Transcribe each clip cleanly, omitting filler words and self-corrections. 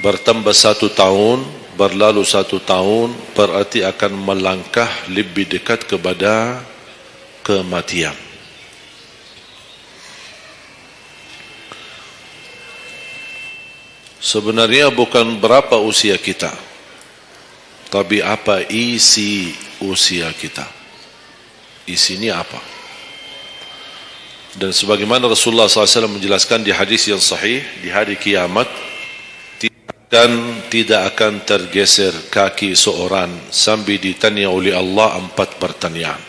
Bertambah 1 tahun, berlalu 1 tahun, berarti akan melangkah lebih dekat kepada kematian. Sebenarnya bukan berapa usia kita, tapi apa isi usia kita. Isinya apa? Dan sebagaimana Rasulullah SAW menjelaskan di hadis yang sahih, di hari kiamat tidak akan tergeser kaki seorang sambil ditanya oleh Allah 4 pertanyaan.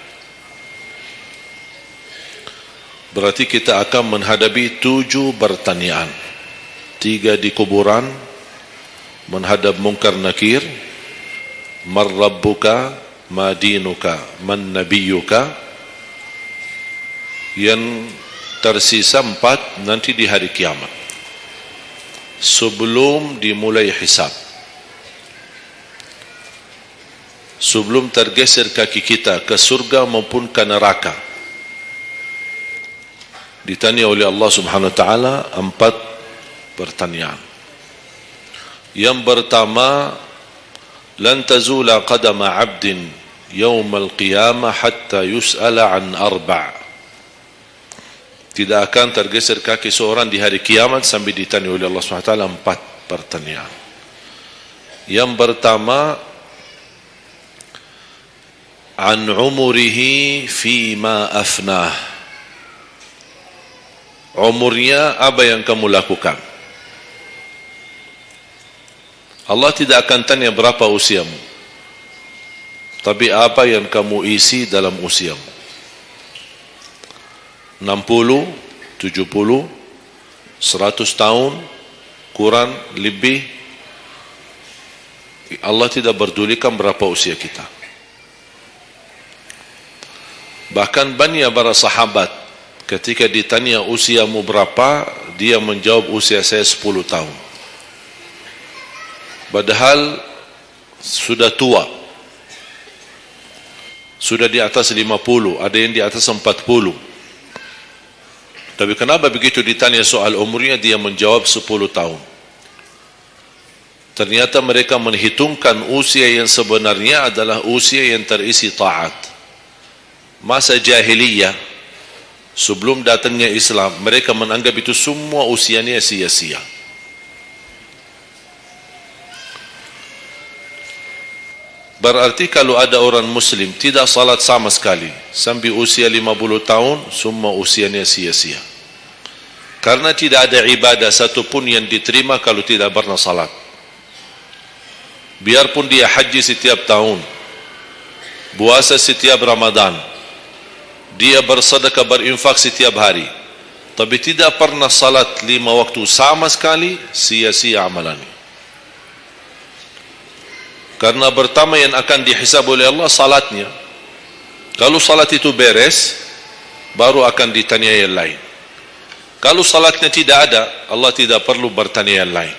Berarti kita akan menghadapi 7 pertanyaan. 3 di kuburan, menghadap munkar nakir, man rabbuka, ma dinuka, man nabiyuka. Yang tersisa 4 nanti di hari kiamat, sebelum dimulai hisab, sebelum tergeser kaki kita ke surga maupun ke neraka, ditanya oleh Allah Subhanahu wa taala 4 pertanyaan. Yang pertama, lan tazula qadama 'abdin yaumal qiyamah hatta yus'ala an 4. Tidak akan tergeser kaki seorang di hari kiamat sampai ditanya oleh Allah SWT 4 pertanyaan. Yang pertama, an umurihi fima afnah. Umurnya apa yang kamu lakukan. Allah tidak akan tanya berapa usiamu, tapi apa yang kamu isi dalam usiamu. 60, 70, 100 tahun, kurang, lebih, Allah tidak berdulikan berapa usia kita. Bahkan banyak para sahabat ketika ditanya usiamu berapa, dia menjawab usia saya 10 tahun. Padahal sudah tua, sudah di atas 50, ada yang di atas 40. Tapi kenapa begitu ditanya soal umurnya dia menjawab 10 tahun? Ternyata mereka menghitungkan usia yang sebenarnya adalah usia yang terisi taat. Masa jahiliyah, sebelum datangnya Islam, mereka menganggap itu semua usianya sia-sia. Berarti kalau ada orang muslim tidak salat sama sekali sampai usia 50 tahun, semua usianya sia-sia. Karena tidak ada ibadah satupun yang diterima kalau tidak pernah salat. Biarpun dia haji setiap tahun, puasa setiap Ramadan, dia bersedekah berinfak setiap hari, tapi tidak pernah salat 5 waktu sama sekali, sia-sia amalannya. Karena pertama yang akan dihisab oleh Allah salatnya. Kalau salat itu beres, baru akan ditanya yang lain. Kalau salatnya tidak ada, Allah tidak perlu bertanya yang lain.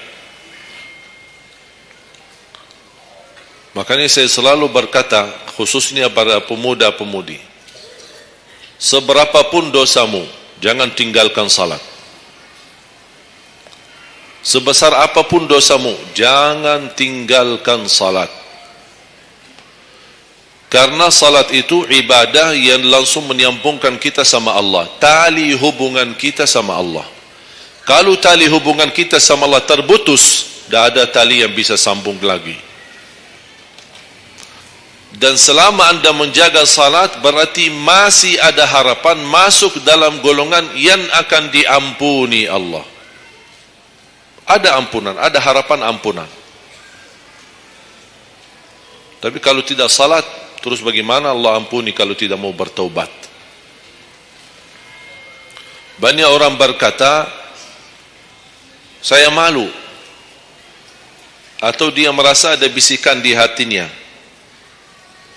Makanya saya selalu berkata, khususnya para pemuda-pemudi, seberapapun dosamu, jangan tinggalkan salat. Sebesar apapun dosamu, jangan tinggalkan salat. Karena salat itu ibadah yang langsung menyambungkan kita sama Allah, tali hubungan kita sama Allah. Kalau tali hubungan kita sama Allah terputus, tidak ada tali yang bisa sambung lagi. Dan selama anda menjaga salat, berarti masih ada harapan masuk dalam golongan yang akan diampuni Allah. Ada ampunan, ada harapan ampunan. Tapi kalau tidak salat, terus bagaimana Allah ampuni kalau tidak mau bertaubat? Banyak orang berkata, saya malu. Atau dia merasa ada bisikan di hatinya.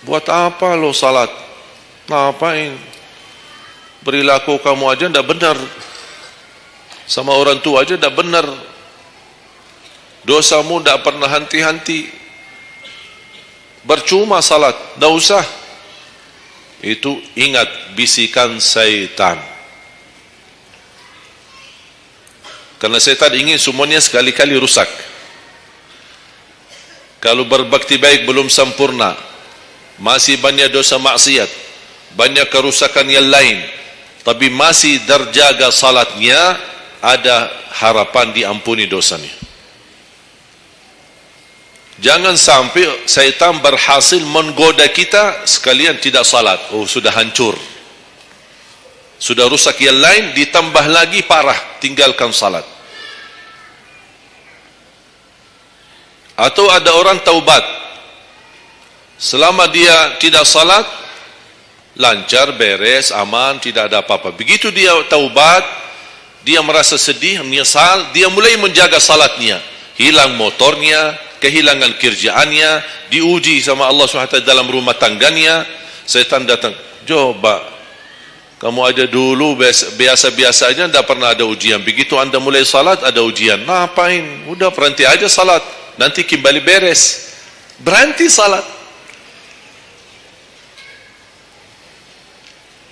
Buat apa lo salat? Ngapain? Perilaku kamu aja tidak benar. Sama orang tua aja tidak benar. Dosamu tidak pernah henti-henti. Bercuma salat, tidak usah. Itu ingat bisikan syaitan. Karena syaitan ingin semuanya sekali-kali rusak. Kalau berbakti baik belum sempurna, masih banyak dosa maksiat, banyak kerusakan yang lain, tapi masih terjaga salatnya, ada harapan diampuni dosanya. Jangan sampai syaitan berhasil menggoda kita sekalian tidak salat. Oh, sudah hancur, sudah rusak yang lain, ditambah lagi parah, tinggalkan salat. Atau ada orang taubat, selama dia tidak salat, lancar, beres, aman, tidak ada apa-apa. Begitu dia taubat, dia merasa sedih, menyesal, dia mulai menjaga salatnya. Hilang motornya, kehilangan kerjaannya, diuji sama Allah SWT dalam rumah tangganya. Setan datang, coba kamu aja dulu biasa-biasa aja, tidak pernah ada ujian. Begitu anda mulai salat, ada ujian. Ngapain? Udah berhenti aja salat, nanti kembali beres. Berhenti salat.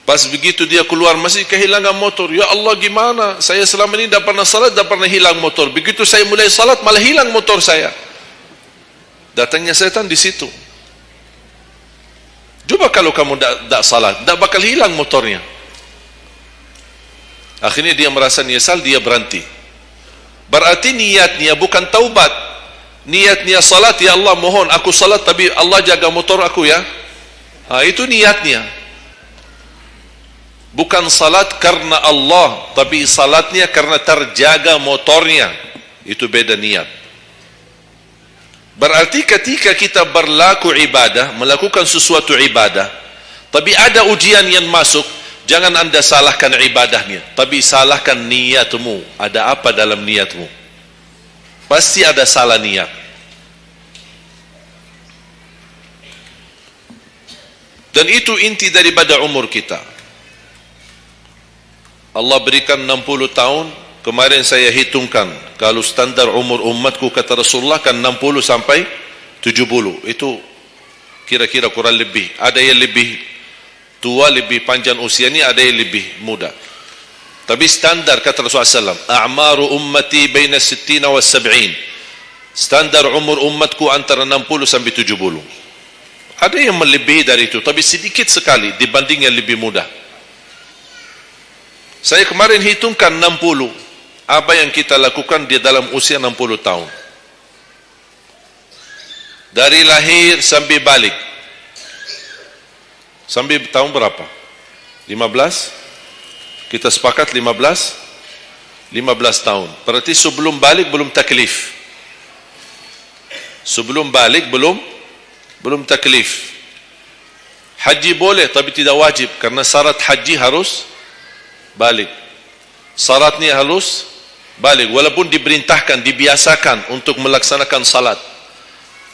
Pas begitu dia keluar masih kehilangan motor. Ya Allah, gimana? Saya selama ini tidak pernah salat, tidak pernah hilang motor. Begitu saya mulai salat, malah hilang motor saya. Datangnya setan di situ. Coba kalau kamu tidak salat, tidak bakal hilang motornya. Akhirnya dia merasa nyesal, dia berhenti. Berarti niatnya bukan taubat. Niatnya salat, ya Allah mohon aku salat, tapi Allah jaga motor aku ya. Itu niatnya. Bukan salat karena Allah, tapi salatnya karena terjaga motornya. Itu beda niat. Berarti ketika kita berlaku ibadah, melakukan sesuatu ibadah, tapi ada ujian yang masuk, jangan anda salahkan ibadahnya, tapi salahkan niatmu. Ada apa dalam niatmu? Pasti ada salah niat. Dan itu inti daripada umur kita. Allah berikan 60 tahun. Kemarin saya hitungkan, kalau standar umur umatku kata Rasulullah kan 60 sampai 70. Itu kira-kira kurang lebih. Ada yang lebih tua, lebih panjang usianya, ada yang lebih muda. Tapi standar kata Rasulullah SAW, a'maru ummati baina 60 wa 70. Standar umur umatku antara 60 sampai 70. Ada yang melebihi dari itu, tapi sedikit sekali dibanding yang lebih muda. Saya kemarin hitungkan 60. Apa yang kita lakukan di dalam usia 60 tahun. Dari lahir sampai balik. Sampai tahun berapa? 15? Kita sepakat 15? 15 tahun. Berarti sebelum balik belum taklif. Sebelum balik belum taklif. Haji boleh tapi tidak wajib, karena syarat haji harus balik. Syaratnya harus balik, walaupun diperintahkan, dibiasakan untuk melaksanakan salat.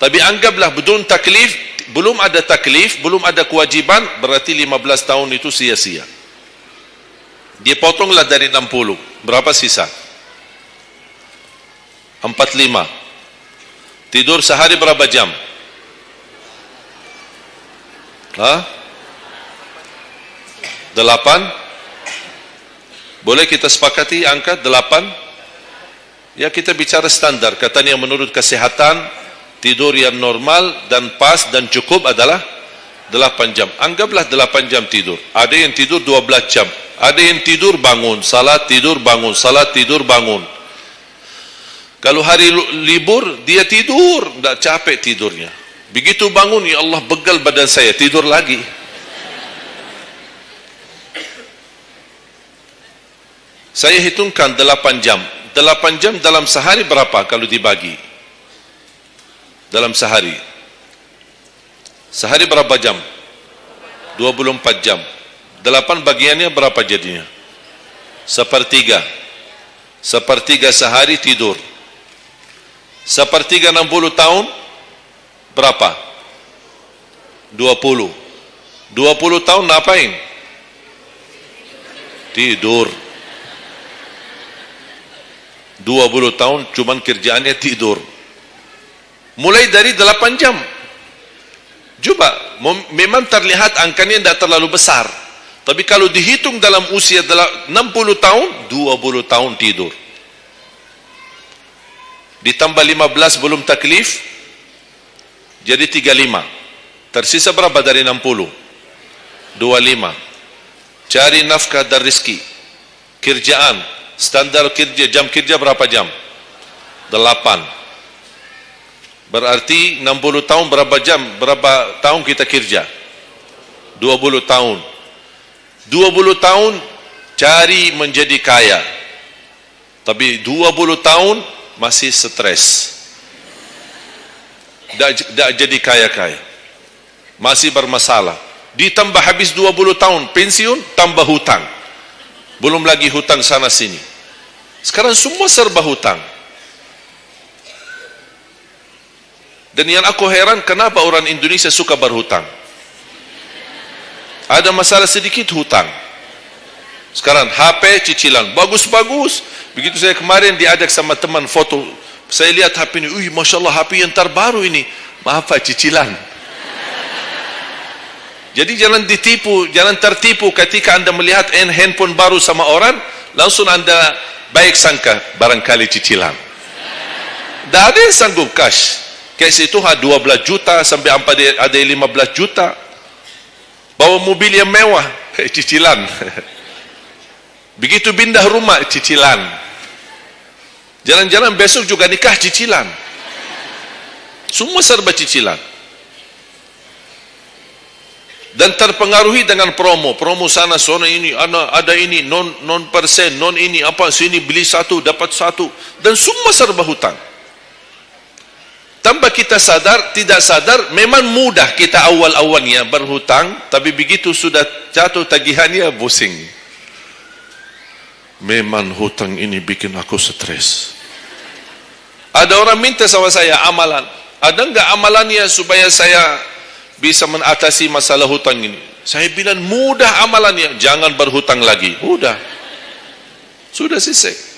Tapi anggaplah bedun taklif, belum ada taklif, belum ada kewajiban, berarti 15 tahun itu sia-sia. Dipotonglah dari 60, berapa sisa? 45. Tidur sehari berapa jam? Hah? 8? Boleh kita sepakati angka 8? Ya, kita bicara standar. Katanya menurut kesehatan, tidur yang normal dan pas dan cukup adalah 8 jam. Anggaplah 8 jam tidur. Ada yang tidur 12 jam. Ada yang tidur bangun, salat, tidur bangun, salat, tidur bangun. Kalau hari libur, dia tidur, tidak capek tidurnya. Begitu bangun, ya Allah begal badan saya, tidur lagi. Saya hitungkan 8 jam. 8 jam dalam sehari berapa kalau dibagi? Dalam sehari. Sehari berapa jam? 24 jam. 8 bagiannya berapa jadinya? Sepertiga. Sepertiga sehari tidur. Sepertiga 60 tahun berapa? 20. 20 tahun ngapain? Tidur. 20 tahun cuman kerjaannya tidur. Mulai dari 8 jam. Coba, memang terlihat angkanya tidak terlalu besar. Tapi kalau dihitung dalam usia 60 tahun, 20 tahun tidur. Ditambah 15 belum taklif, jadi 35. Tersisa berapa dari 60? 25. Cari nafkah dan rezeki. Kerjaan, standar kerja, jam kerja berapa jam? 8. Berarti 60 tahun berapa jam? Berapa tahun kita kerja? 20 tahun. 20 tahun cari menjadi kaya. Tapi 20 tahun masih stres. Tak jadi kaya-kaya. Masih bermasalah. Ditambah habis 20 tahun pensiun, tambah hutang. Belum lagi hutang sana sini. Sekarang semua serba hutang. Dan yang aku heran, kenapa orang Indonesia suka berhutang? Ada masalah sedikit hutang. Sekarang HP cicilan bagus-bagus. Begitu saya kemarin diajak sama teman foto, saya lihat HP ini, Masya Allah HP yang terbaru ini. Maaf Pak, cicilan. Jadi jangan ditipu, jangan tertipu ketika anda melihat handphone baru sama orang, langsung anda baik sangka barangkali cicilan. Tak ada yang sanggup cash. Cash itu 12 juta sampai ada 15 juta. Bawa mobil yang mewah, cicilan. Begitu pindah rumah, cicilan. Jalan-jalan besok juga nikah, cicilan. Semua serba cicilan. Dan terpengaruhi dengan promo sana ini, ada ini non persen, non ini apa, sini beli satu dapat satu, dan semua serba hutang. Tanpa kita sadar, tidak sadar, memang mudah kita awal-awalnya berhutang, tapi begitu sudah jatuh tagihannya, pusing. Memang hutang ini bikin aku stres. Ada orang minta sama saya amalan. Ada enggak amalannya supaya saya bisa mengatasi masalah hutang ini? Saya bilang mudah amalannya, jangan berhutang lagi. Udah. Sudah selesai.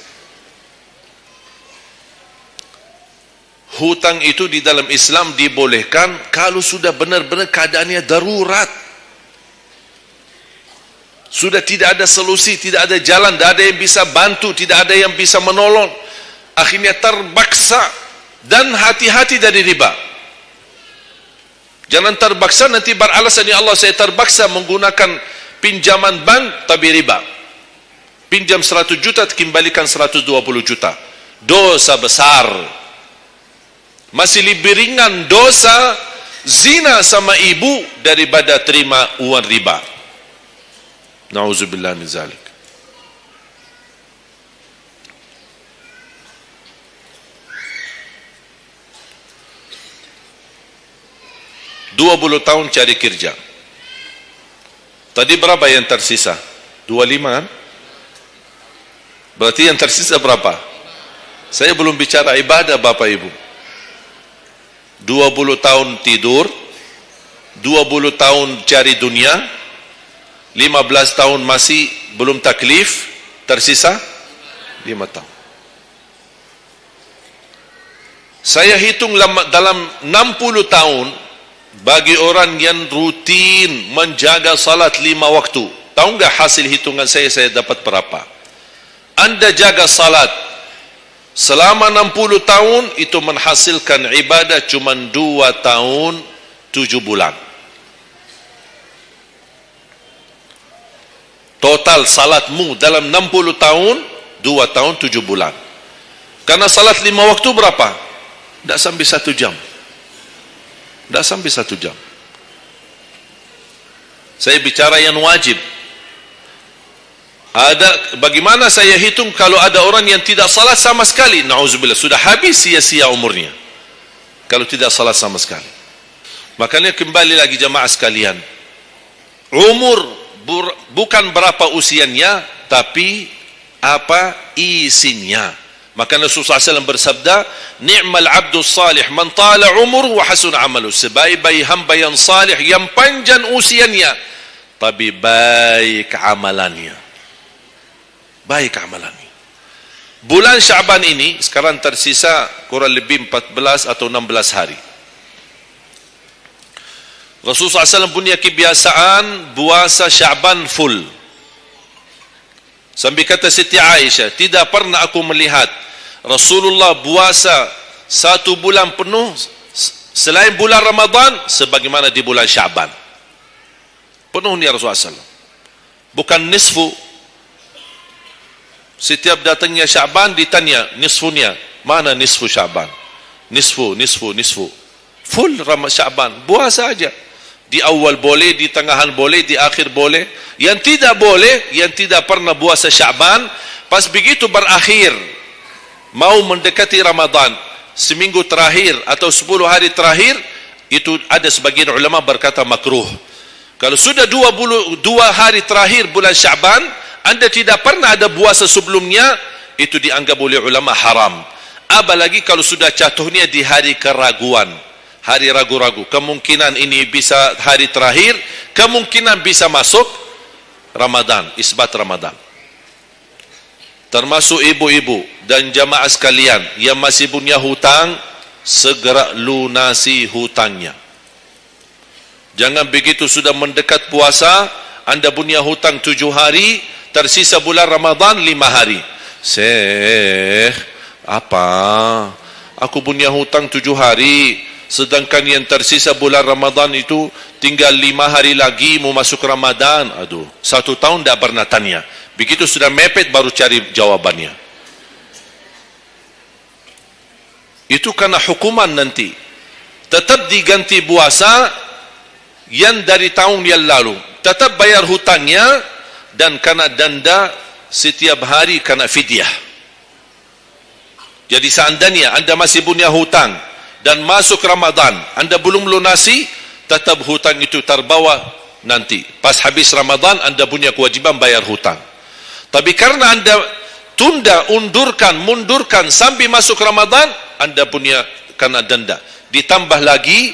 Hutang itu di dalam Islam dibolehkan kalau sudah benar-benar keadaannya darurat. Sudah tidak ada solusi, tidak ada jalan, tidak ada yang bisa bantu, tidak ada yang bisa menolong. Akhirnya terpaksa, dan hati-hati dari riba. Jangan terpaksa nanti beralasan, ya Allah saya terpaksa menggunakan pinjaman bank tapi riba. Pinjam 100 juta kembalikan 120 juta. Dosa besar. Masih lebih ringan dosa zina sama ibu daripada terima uang riba. Nauzubillah min zalik. Dua 20 tahun cari kerja. Tadi berapa yang tersisa? 25 kan? Berarti yang tersisa berapa? Saya belum bicara ibadah Bapak Ibu. 20 tahun tidur, 20 tahun cari dunia, 15 tahun masih belum taklif, tersisa 5 tahun. Saya hitung dalam 60 tahun, bagi orang yang rutin menjaga salat 5 waktu, tahu enggak hasil hitungan saya dapat berapa? Anda jaga salat selama 60 tahun, itu menghasilkan ibadah cuma 2 tahun 7 bulan. Total salatmu dalam 60 tahun 2 tahun 7 bulan. Karena salat 5 waktu berapa? Tidak sampai 1 jam. Tidak sampai 1 jam. Saya bicara yang wajib. Ada, bagaimana saya hitung kalau ada orang yang tidak salat sama sekali? Na'udzubillah, sudah habis sia-sia umurnya kalau tidak salat sama sekali. Makanya kembali lagi jamaah sekalian, umur bukan berapa usianya, tapi apa isinya. Maka Rasulullah SAW bersabda, ni'mal abdu salih man tala umur wa hasun amalu. Sebaik-baik hamba yang salih, yang panjang usianya, tapi baik amalannya. Baik amalannya. Bulan Syaban ini sekarang tersisa kurang lebih 14 atau 16 hari. Rasulullah SAW punya kebiasaan puasa Syaban full. Sampai kata Siti Aisyah, tidak pernah aku melihat Rasulullah puasa 1 bulan penuh selain bulan Ramadan sebagaimana di bulan Syaban. Penuhnya Rasulullah SAW. Bukan nisfu. Setiap datangnya Syaban ditanya nisfunya, mana nisfu Syaban? Nisfu. Full Syaban, puasa saja. Di awal boleh, di tengahan boleh, di akhir boleh. Yang tidak boleh, yang tidak pernah puasa Syaban, pas begitu berakhir, mau mendekati Ramadan, seminggu terakhir atau 10 hari terakhir, itu ada sebagian ulama berkata makruh. Kalau sudah 2 hari terakhir bulan Syaban, anda tidak pernah ada puasa sebelumnya, itu dianggap oleh ulama haram. Apalagi kalau sudah jatuhnya di hari keraguan, hari ragu-ragu, kemungkinan ini bisa hari terakhir, kemungkinan bisa masuk Ramadan, isbat Ramadan. Termasuk ibu-ibu dan jamaah sekalian yang masih punya hutang, segera lunasi hutangnya. Jangan begitu sudah mendekat puasa, anda punya hutang 7 hari, tersisa bulan Ramadan 5 hari. Syekh, apa? Aku punya hutang 7 hari, sedangkan yang tersisa bulan Ramadan itu tinggal 5 hari lagi mau masuk Ramadan. Aduh, 1 tahun tidak pernah tanya. Begitu sudah mepet baru cari jawabannya. Itu karena hukuman nanti. Tetap diganti puasa yang dari tahun yang lalu. Tetap bayar hutangnya dan kena denda setiap hari kena fidyah. Jadi seandainya anda masih punya hutang dan masuk Ramadan, anda belum lunasi, tetap hutang itu terbawa nanti. Pas habis Ramadan, anda punya kewajiban bayar hutang. Tapi karena anda tunda, mundurkan sampai masuk Ramadan, anda punya kena denda. Ditambah lagi,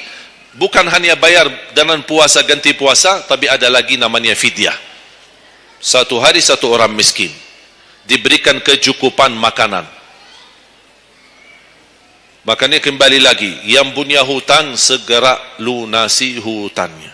bukan hanya bayar dengan puasa ganti puasa, tapi ada lagi namanya fidyah. 1 hari 1 orang miskin, diberikan kecukupan makanan. Makanya kembali lagi, yang punya hutang segera lunasi hutangnya.